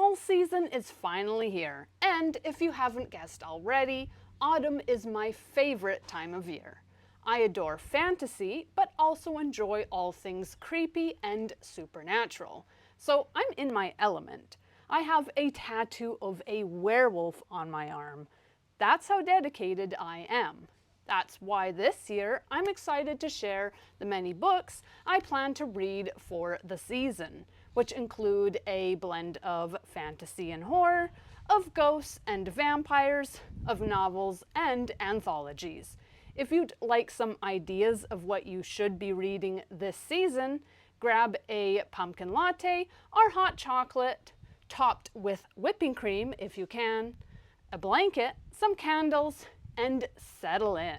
fall season is finally here, and if you haven't guessed already, autumn is my favorite time of year. I adore fantasy, but also enjoy all things creepy and supernatural. So I'm in my element. I have a tattoo of a werewolf on my arm. That's how dedicated I am. That's why this year I'm excited to share the many books I plan to read for the season, which include a blend of fantasy and horror, of ghosts and vampires, of novels and anthologies. If you'd like some ideas of what you should be reading this season, grab a pumpkin latte or hot chocolate, topped with whipping cream if you can, a blanket, some candles, and settle in.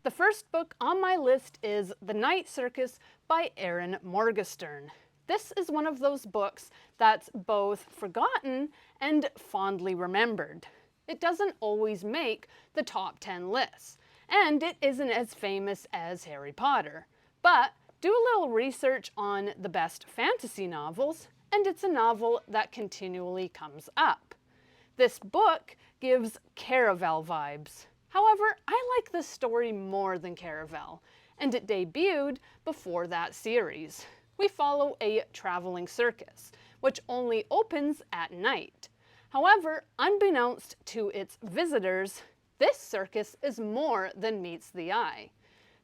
The first book on my list is The Night Circus by Erin Morgenstern. This is one of those books that's both forgotten and fondly remembered. It doesn't always make the top 10 lists, and it isn't as famous as Harry Potter. But do a little research on the best fantasy novels, and it's a novel that continually comes up. This book gives Caraval vibes. However, I like this story more than Caraval, and it debuted before that series. We follow a traveling circus, which only opens at night. However, unbeknownst to its visitors, this circus is more than meets the eye.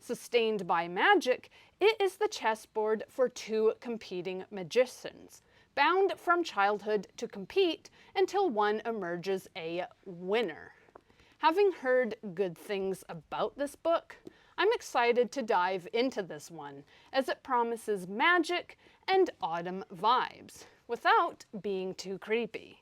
Sustained by magic, it is the chessboard for two competing magicians, bound from childhood to compete until one emerges a winner. Having heard good things about this book, I'm excited to dive into this one, as it promises magic and autumn vibes, without being too creepy.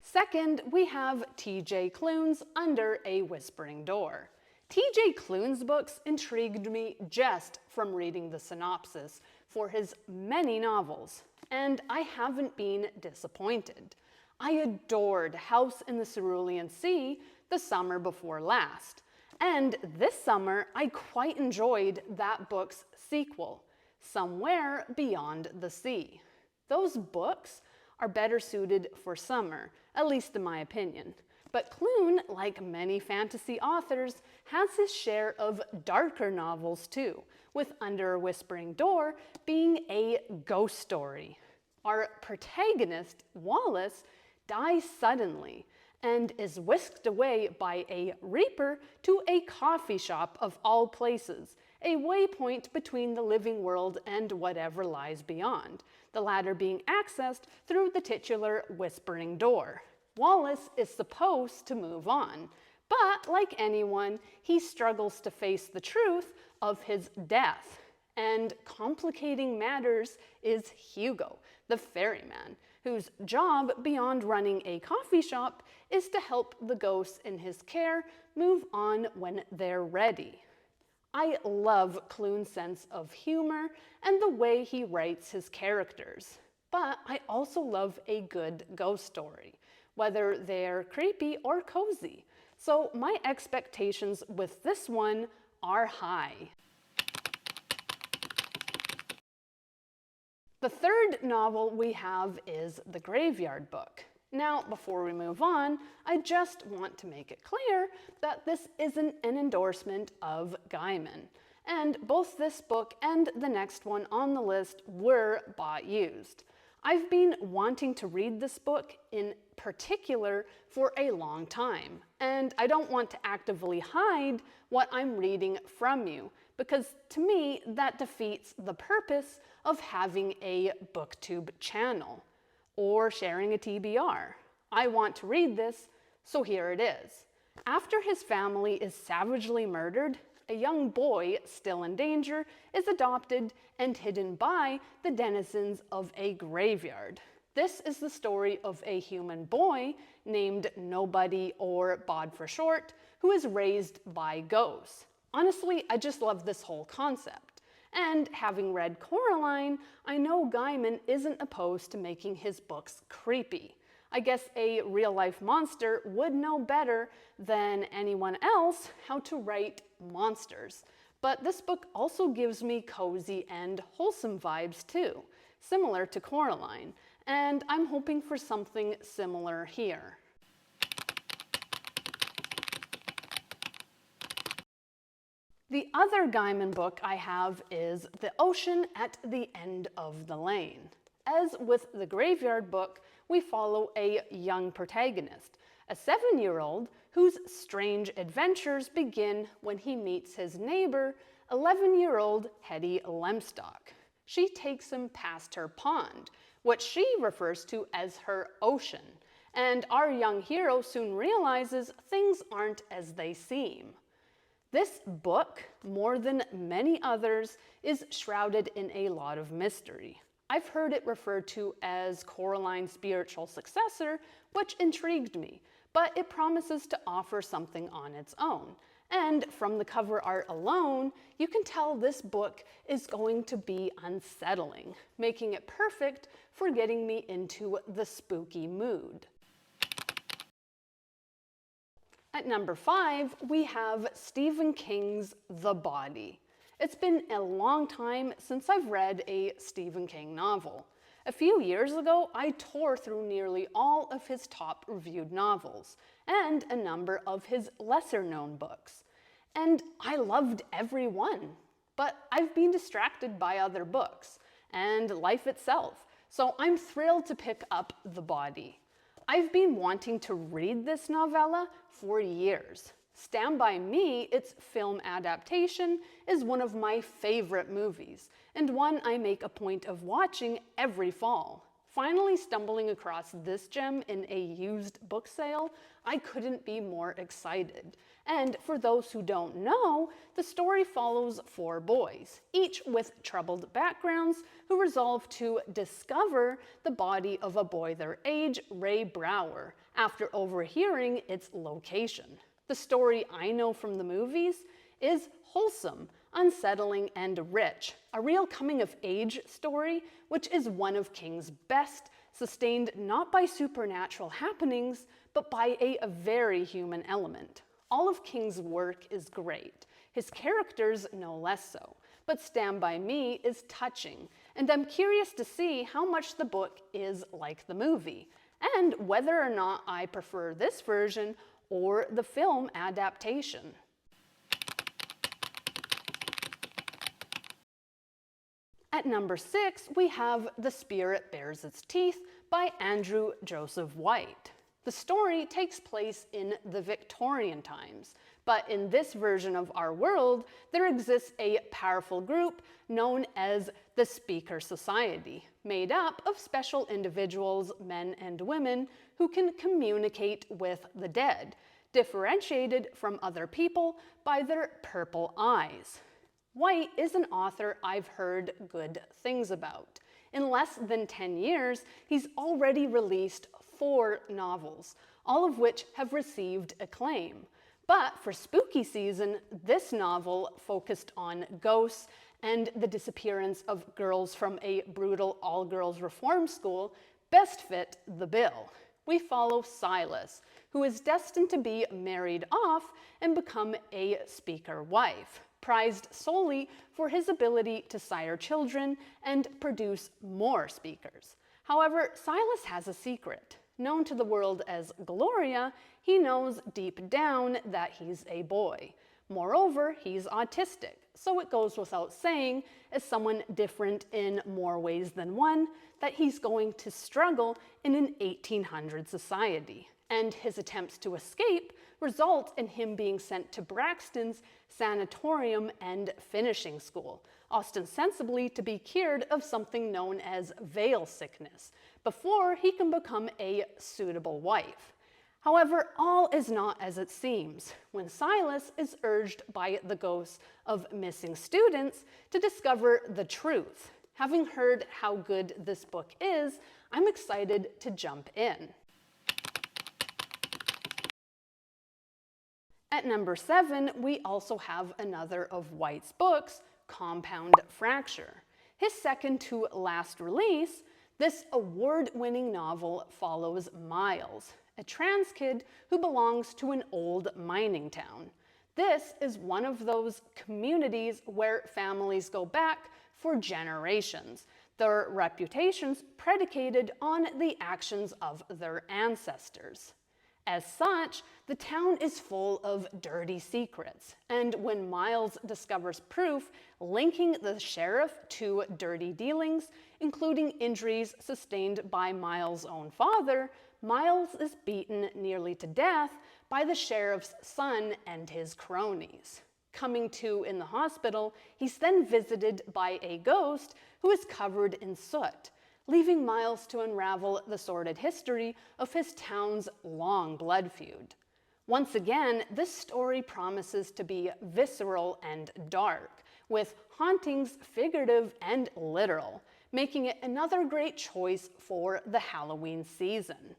Second, we have T.J. Klune's Under a Whispering Door. T.J. Klune's books intrigued me just from reading the synopsis for his many novels, and I haven't been disappointed. I adored House in the Cerulean Sea the summer before last, and this summer I quite enjoyed that book's sequel, Somewhere Beyond the Sea. Those books are better suited for summer, at least in my opinion. But Klune, like many fantasy authors, has his share of darker novels too, with Under a Whispering Door being a ghost story. Our protagonist, Wallace, dies suddenly and is whisked away by a reaper to a coffee shop of all places, a waypoint between the living world and whatever lies beyond, the latter being accessed through the titular Whispering Door. Wallace is supposed to move on, but like anyone, he struggles to face the truth of his death. And complicating matters is Hugo, the ferryman, whose job beyond running a coffee shop is to help the ghosts in his care move on when they're ready. I love Klune's sense of humor and the way he writes his characters, but I also love a good ghost story, whether they're creepy or cozy. So my expectations with this one are high. The third novel we have is The Graveyard Book. Now, before we move on, I just want to make it clear that this isn't an endorsement of Gaiman, and both this book and the next one on the list were bought used. I've been wanting to read this book in particular for a long time, and I don't want to actively hide what I'm reading from you, because to me that defeats the purpose of having a BookTube channel or sharing a TBR. I want to read this, so here it is. After his family is savagely murdered, a young boy still in danger is adopted and hidden by the denizens of a graveyard. This is the story of a human boy named Nobody, or Bod for short, who is raised by ghosts. Honestly, I just love this whole concept. And having read Coraline, I know Gaiman isn't opposed to making his books creepy. I guess a real-life monster would know better than anyone else how to write monsters. But this book also gives me cozy and wholesome vibes too, similar to Coraline, and I'm hoping for something similar here. The other Gaiman book I have is The Ocean at the End of the Lane. As with the Graveyard book, we follow a young protagonist, a 7-year-old whose strange adventures begin when he meets his neighbor, 11-year-old Hetty Lemstock. She takes him past her pond, what she refers to as her ocean, and our young hero soon realizes things aren't as they seem. This book, more than many others, is shrouded in a lot of mystery. I've heard it referred to as Coraline's spiritual successor, which intrigued me, but it promises to offer something on its own. And from the cover art alone, you can tell this book is going to be unsettling, making it perfect for getting me into the spooky mood. At number 5, we have Stephen King's The Body. It's been a long time since I've read a Stephen King novel. A few years ago, I tore through nearly all of his top reviewed novels and a number of his lesser-known books. And I loved every one, but I've been distracted by other books and life itself, so I'm thrilled to pick up The Body. I've been wanting to read this novella for years. Stand By Me, its film adaptation, is one of my favorite movies, and one I make a point of watching every fall. Finally stumbling across this gem in a used book sale, I couldn't be more excited. And for those who don't know, the story follows 4 boys, each with troubled backgrounds, who resolve to discover the body of a boy their age, Ray Brower, after overhearing its location. The story I know from the movies is wholesome, unsettling, and rich. A real coming-of-age story, which is one of King's best, sustained not by supernatural happenings, but by a very human element. All of King's work is great, his characters no less so, but Stand By Me is touching, and I'm curious to see how much the book is like the movie, and whether or not I prefer this version or the film adaptation. At number 6, we have The Spirit Bares Its Teeth by Andrew Joseph White. The story takes place in the Victorian times, but in this version of our world, there exists a powerful group known as the Speaker Society, made up of special individuals, men and women, who can communicate with the dead, differentiated from other people by their purple eyes. White is an author I've heard good things about. In less than 10 years, he's already released 4 novels, all of which have received acclaim. But for spooky season, this novel focused on ghosts and the disappearance of girls from a brutal all-girls reform school best fit the bill. We follow Silas, who is destined to be married off and become a speaker wife, prized solely for his ability to sire children and produce more speakers. However, Silas has a secret. Known to the world as Gloria, he knows deep down that he's a boy. Moreover, he's autistic, so it goes without saying, as someone different in more ways than one, that he's going to struggle in an 1800 society. And his attempts to escape result in him being sent to Braxton's sanatorium and finishing school, ostensibly to be cured of something known as veil sickness, before he can become a suitable wife. However, all is not as it seems when Silas is urged by the ghosts of missing students to discover the truth. Having heard how good this book is, I'm excited to jump in. At number 7, we also have another of White's books, Compound Fracture. His second to last release, this award-winning novel follows Miles, a trans kid who belongs to an old mining town. This is one of those communities where families go back for generations, their reputations predicated on the actions of their ancestors. As such, the town is full of dirty secrets, and when Miles discovers proof linking the sheriff to dirty dealings, including injuries sustained by Miles' own father, Miles is beaten nearly to death by the sheriff's son and his cronies. Coming to in the hospital, he's then visited by a ghost who is covered in soot, leaving Miles to unravel the sordid history of his town's long blood feud. Once again, this story promises to be visceral and dark, with hauntings figurative and literal, making it another great choice for the Halloween season.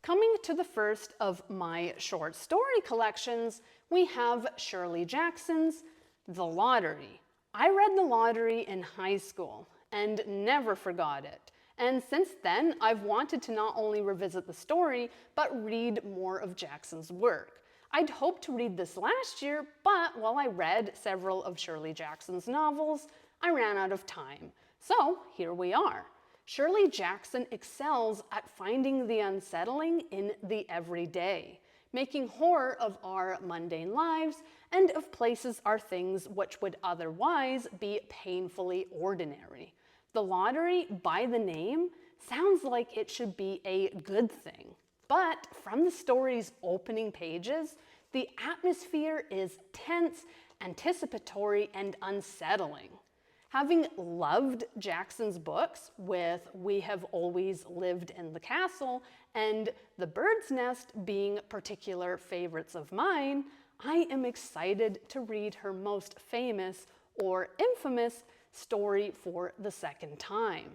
Coming to the first of my short story collections, we have Shirley Jackson's The Lottery. I read The Lottery in high school and never forgot it. And since then, I've wanted to not only revisit the story, but read more of Jackson's work. I'd hoped to read this last year, but while I read several of Shirley Jackson's novels, I ran out of time. So here we are. Shirley Jackson excels at finding the unsettling in the everyday, making horror of our mundane lives and of places or things which would otherwise be painfully ordinary. The Lottery, by the name, sounds like it should be a good thing. But from the story's opening pages, the atmosphere is tense, anticipatory, and unsettling. Having loved Jackson's books with We Have Always Lived in the Castle and The Bird's Nest being particular favorites of mine, I am excited to read her most famous or infamous story for the second time.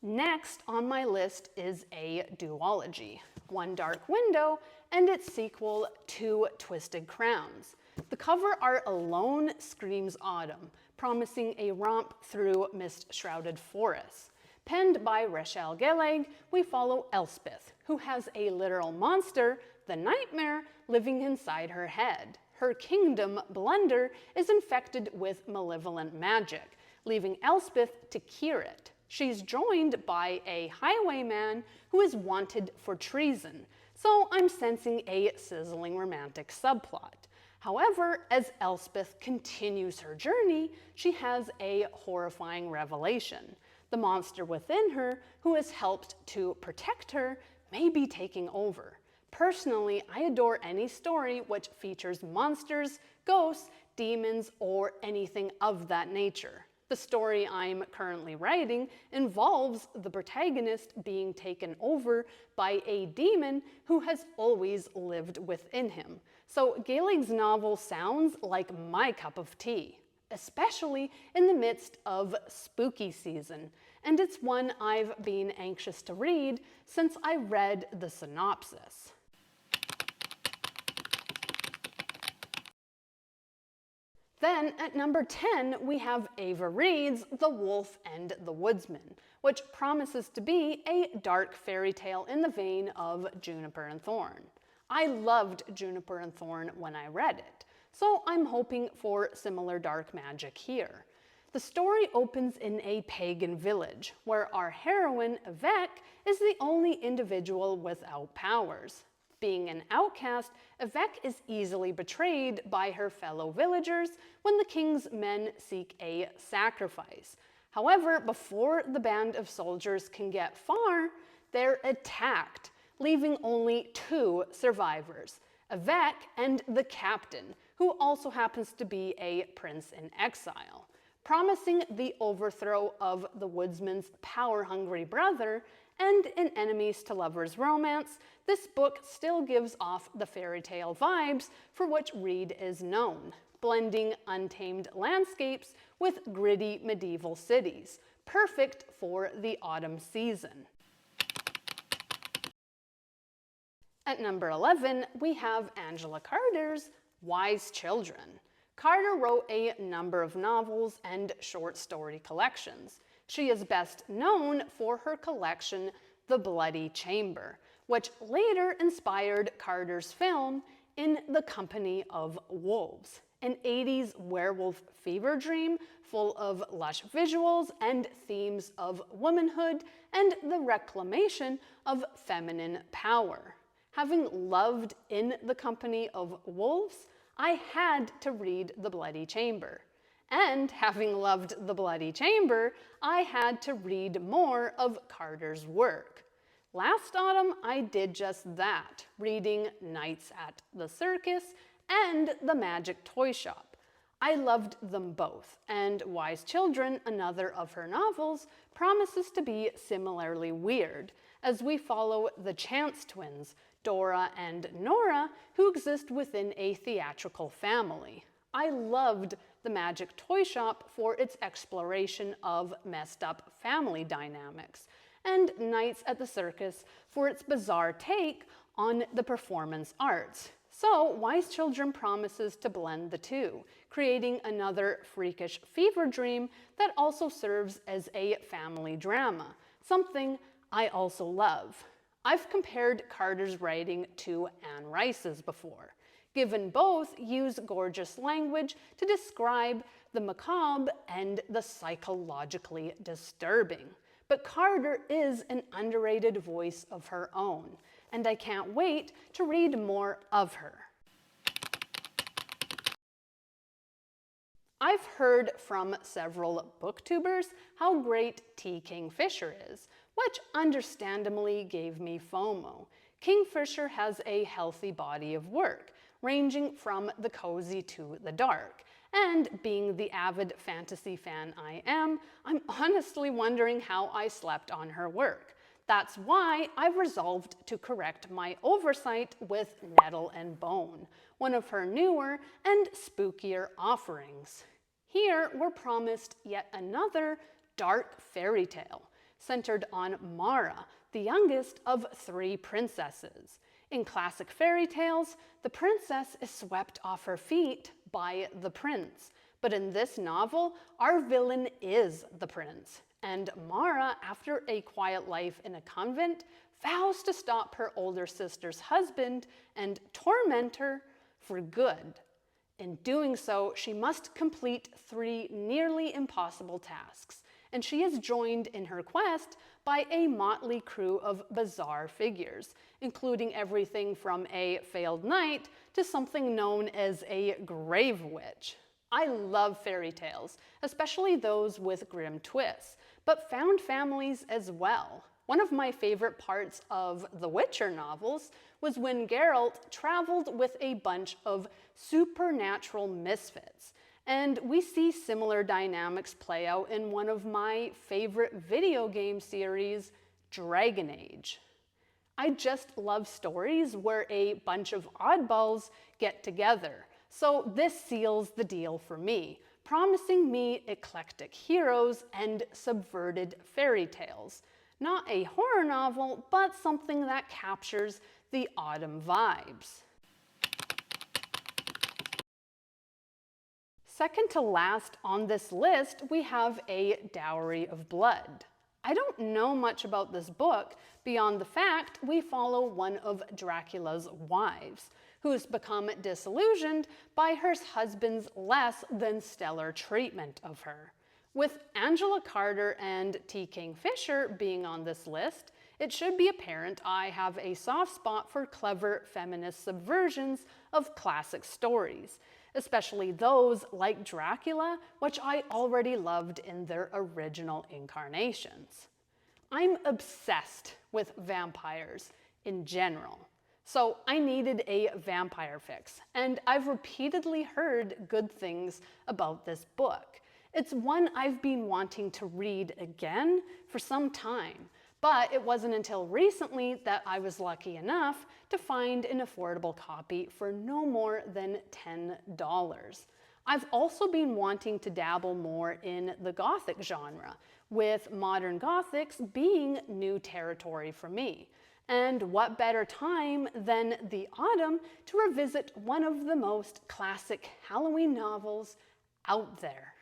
Next on my list is a duology, One Dark Window and its sequel, Two Twisted Crowns. The cover art alone screams autumn, promising a romp through mist-shrouded forests. Penned by Rachel Gelleg, we follow Elspeth, who has a literal monster, the Nightmare, living inside her head. Her kingdom, Blunder, is infected with malevolent magic, leaving Elspeth to cure it. She's joined by a highwayman who is wanted for treason, so I'm sensing a sizzling romantic subplot. However, as Elspeth continues her journey, she has a horrifying revelation. The monster within her, who has helped to protect her, may be taking over. Personally, I adore any story which features monsters, ghosts, demons, or anything of that nature. The story I'm currently writing involves the protagonist being taken over by a demon who has always lived within him. So Gelleg's novel sounds like my cup of tea, especially in the midst of spooky season, and it's one I've been anxious to read since I read the synopsis. Then at number 10, we have Ava Reid's The Wolf and the Woodsman, which promises to be a dark fairy tale in the vein of Juniper and Thorn. I loved Juniper and Thorn when I read it, so I'm hoping for similar dark magic here. The story opens in a pagan village, where our heroine, Yvette, is the only individual without powers. Being an outcast, Yvette is easily betrayed by her fellow villagers when the king's men seek a sacrifice. However, before the band of soldiers can get far, they're attacked, leaving only two survivors, Yvette and the captain, who also happens to be a prince in exile. Promising the overthrow of the woodsman's power-hungry brother, and in enemies to lovers romance, this book still gives off the fairy tale vibes for which Reid is known, blending untamed landscapes with gritty medieval cities, perfect for the autumn season. At number 11, we have Angela Carter's Wise Children. Carter wrote a number of novels and short story collections. She is best known for her collection The Bloody Chamber, which later inspired Carter's film In the Company of Wolves, an 80s werewolf fever dream full of lush visuals and themes of womanhood and the reclamation of feminine power. Having loved In the Company of Wolves, I had to read The Bloody Chamber. And having loved The Bloody Chamber, I had to read more of Carter's work. Last autumn, I did just that, reading Nights at the Circus and The Magic Toy Shop. I loved them both, and Wise Children, another of her novels, promises to be similarly weird, as we follow the Chance twins, Dora and Nora, who exist within a theatrical family. I loved The Magic Toy Shop for its exploration of messed up family dynamics, and Nights at the Circus for its bizarre take on the performance arts. So Wise Children promises to blend the two, creating another freakish fever dream that also serves as a family drama, something I also love. I've compared Carter's writing to Anne Rice's before. Given both use gorgeous language to describe the macabre and the psychologically disturbing. But Carter is an underrated voice of her own, and I can't wait to read more of her. I've heard from several booktubers how great T. Kingfisher is, which understandably gave me FOMO. Kingfisher has a healthy body of work, ranging from the cozy to the dark. And being the avid fantasy fan I am, I'm honestly wondering how I slept on her work. That's why I've resolved to correct my oversight with Nettle and Bone, one of her newer and spookier offerings. Here we're promised yet another dark fairy tale, centered on Mara, the youngest of 3 princesses. In classic fairy tales, the princess is swept off her feet by the prince. But in this novel, our villain is the prince. And Mara, after a quiet life in a convent, vows to stop her older sister's husband and torment her for good. In doing so, she must complete 3 nearly impossible tasks, and she is joined in her quest by a motley crew of bizarre figures, including everything from a failed knight to something known as a grave witch. I love fairy tales, especially those with grim twists, but found families as well. One of my favorite parts of the Witcher novels was when Geralt traveled with a bunch of supernatural misfits. And we see similar dynamics play out in one of my favorite video game series, Dragon Age. I just love stories where a bunch of oddballs get together. So this seals the deal for me, promising me eclectic heroes and subverted fairy tales. Not a horror novel, but something that captures the autumn vibes. Second to last on this list, we have A Dowry of Blood. I don't know much about this book beyond the fact we follow one of Dracula's wives, who's become disillusioned by her husband's less than stellar treatment of her. With Angela Carter and T. Kingfisher being on this list, it should be apparent I have a soft spot for clever feminist subversions of classic stories, especially those like Dracula, which I already loved in their original incarnations. I'm obsessed with vampires in general, so I needed a vampire fix, and I've repeatedly heard good things about this book. It's one I've been wanting to read again for some time, but it wasn't until recently that I was lucky enough to find an affordable copy for no more than $10. I've also been wanting to dabble more in the Gothic genre, with modern Gothics being new territory for me. And what better time than the autumn to revisit one of the most classic Halloween novels out there.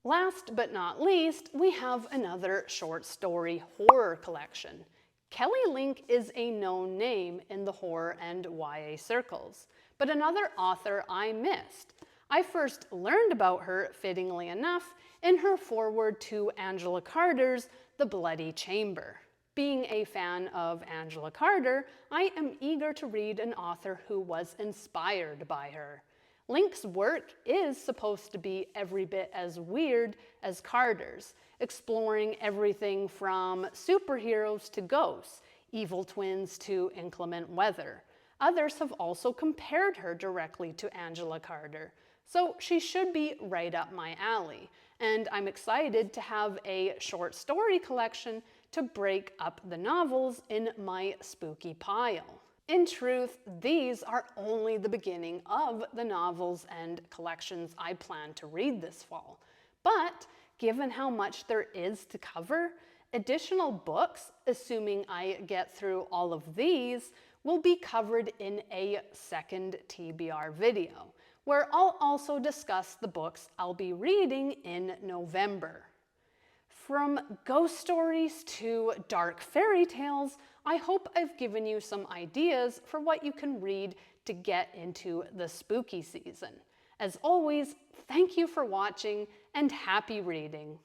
Last but not least, we have another short story horror collection. Kelly Link is a known name in the horror and YA circles, but another author I missed. I first learned about her, fittingly enough, in her foreword to Angela Carter's The Bloody Chamber. Being a fan of Angela Carter, I am eager to read an author who was inspired by her. Link's work is supposed to be every bit as weird as Carter's, exploring everything from superheroes to ghosts, evil twins to inclement weather. Others have also compared her directly to Angela Carter, so she should be right up my alley, and I'm excited to have a short story collection to break up the novels in my spooky pile. In truth, these are only the beginning of the novels and collections I plan to read this fall. But given how much there is to cover, additional books, assuming I get through all of these, will be covered in a second TBR video, where I'll also discuss the books I'll be reading in November. From ghost stories to dark fairy tales, I hope I've given you some ideas for what you can read to get into the spooky season. As always, thank you for watching and happy reading.